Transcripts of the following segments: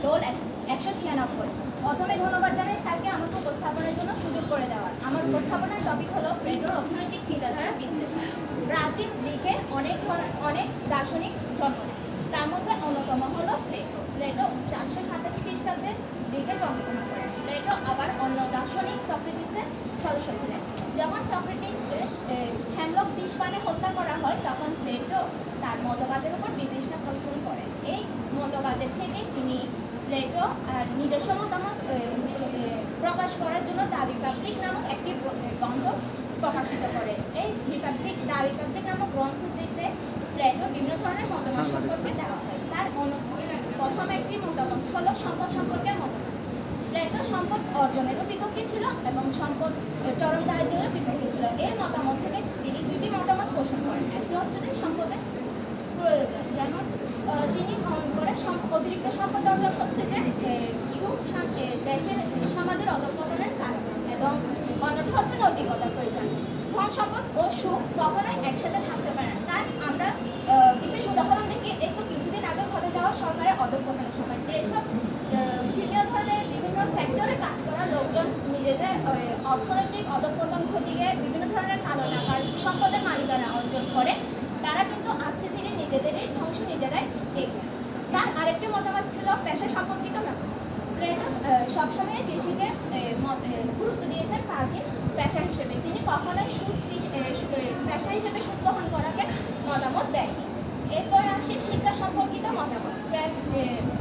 Role 196। প্রথমে ধন্যবাদ জানাই স্যারকে আমাকে উপস্থাপনের জন্য সুযোগ করে দেওয়ার। আমার উপস্থাপনার টপিক হলো প্লেটোর অর্থনৈতিক চিন্তাধারার বিশ্লেষণ। প্রাচীন গ্রিকে অনেক দার্শনিক জন্ম নেয়, তার মধ্যে অন্যতম হলো প্লেটো। প্লেটো 427 খ্রিস্টাব্দে গ্রিকে জন্মগ্রহণ করেন। প্লেটো আবার অন্য দার্শনিক সক্রেটিসের সদস্য ছিলেন। যখন সক্রেটিসকে হেমলক বিষপানে হত্যা করা হয়, তখন প্লেটো তার মতবাদের উপর বিতৃষ্ণা পোষণ করেন। এই মতবাদের থেকে প্লেটো নিজস্ব মতামত প্রকাশ করার জন্য দ্য রিপাবলিক নামক একটি গ্রন্থ প্রকাশিত করে। এই রিপাবলিক নামক গ্রন্থটিতে প্লেটো বিভিন্ন ধরনের মতামত সম্পর্কে দেওয়া হয়। তার প্রথম একটি মতামত হলো সম্পদ সম্পর্কের মতামত। প্লেটো সম্পদ অর্জনেরও বিপক্ষে ছিল এবং সম্পদ চরম দারিদ্র্যেরও বিপক্ষে ছিল। এই মতামত থেকে তিনি দুটি মতামত পোষণ করেন। একটি হচ্ছে যে সম্পদের প্রয়োজন, যেমন তিনি মনে করে অতিরিক্ত সম্পদ অর্জন হচ্ছে যে সুখ দেশের সমাজের অধঃপতনের কারণ, এবং অন্যটি হচ্ছে নৈতিকতার প্রয়োজন। ধন সম্পদ ও সুখ কখনোই একসাথে থাকতে পারে না। তার আমরা বিশেষ উদাহরণ দেখি, এই তো কিছুদিন আগে ঘটে যাওয়া সরকারের অধঃপতনের সময় যেসব বিভিন্ন সেক্টরে কাজ করা লোকজন নিজেদের অর্থনৈতিক অধঃপতন ঘটিয়ে বিভিন্ন ধরনের কালো টাকার সম্পদের মালিকানা অর্জন করে, তারা কিন্তু আস্তে ধীরে নিজেদেরই ধ্বংস নিজেরাই দেখবে। তার আরেকটি মতামত ছিল পেশা সম্পর্কিত ব্যাপার। প্লেটো সবসময় কৃষিকে গুরুত্ব দিয়েছেন প্রাচীন পেশা হিসেবে। তিনি কখনোই পেশা হিসেবে সুদ গ্রহণ করাকে মতামত দেয়নি। এরপরে আসে শিক্ষা সম্পর্কিত মতামত।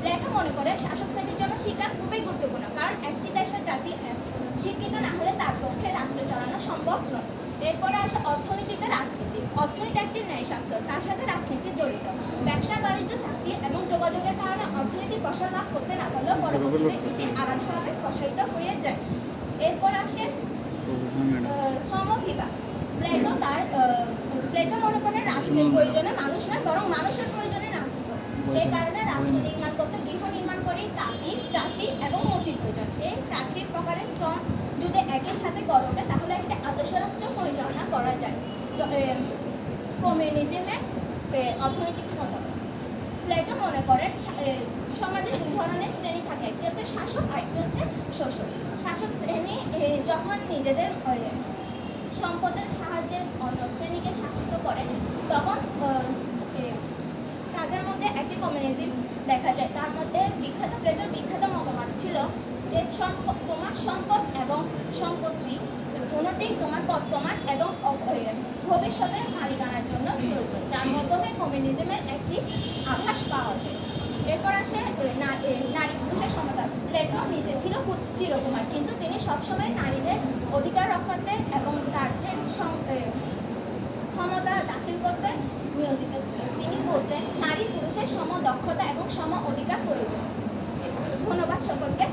প্লেটো মনে করে শাসক শ্রেণীর জন্য শিক্ষা খুবই গুরুত্বপূর্ণ, কারণ একটি দেশের জাতি শিক্ষিত না হলে তার পক্ষে রাষ্ট্র চালানো সম্ভব নয়। এরপরে আসে অর্থনীতিতে রাজনীতি। অর্থনীতি একটি ন্যায়শাস্ত্র, তার সাথে রাজনীতি জড়িত। ব্যবসা বাণিজ্য, চাকরি এবং যোগাযোগের কারণে অর্থনীতি প্রসার লাভ করতে না পারলেও পরবর্তীতে এটি আলাদাভাবে প্রসারিত হয়ে যায়। এরপর আসে শ্রম বিভাগ। প্লেটো মনে করেন রাষ্ট্রের প্রয়োজনে মানুষ নয়, বরং মানুষের প্রয়োজনে রাষ্ট্র। এই কারণে রাষ্ট্র নির্মাণ করতে গৃহ নির্মাণ করি, তাঁতি, চাষি এবং মজুর প্রয়োজন। এই চারটি প্রকারের শ্রম যদি একই সাথে গড়ে ওঠে, তাহলে একটা আদর্শ রাষ্ট্র পরিচালনা করা যায়। কমিউনিজমে অর্থনৈতিক মতামত। প্লেটো মনে করেন সমাজে দুই ধরনের শ্রেণী থাকে, একটি হচ্ছে শাসক, আরেকটি হচ্ছে শোষক। শাসক শ্রেণী যখন নিজেদের সম্পদের সাহায্যে অন্য শ্রেণীকে শাসিত করে, তখন তাদের মধ্যে একটি কমিউনিজম দেখা যায়। তার মধ্যে প্লেটোর বিখ্যাত মতামত ছিল যে তোমার সম্পদ এবং সম্পত্তি কোনোটি তোমার বর্তমান এবং ভবিষ্যতের মালিকানার জন্য প্রয়োজন, যার মাধ্যমে কমিউনিজমের একটি আভাস পাওয়া যায়। এরপর আসে নারী পুরুষের সমতা। প্লেটো নিজে ছিল চিরকুমার, কিন্তু তিনি সবসময় নারীদের অধিকার রক্ষাতে এবং তাদের ক্ষমতা দাখিল করতে নিয়োজিত ছিলেন। তিনি বলতেন নারী পুরুষের সম দক্ষতা এবং সম অধিকার প্রয়োজন। ধন্যবাদ সকলকে।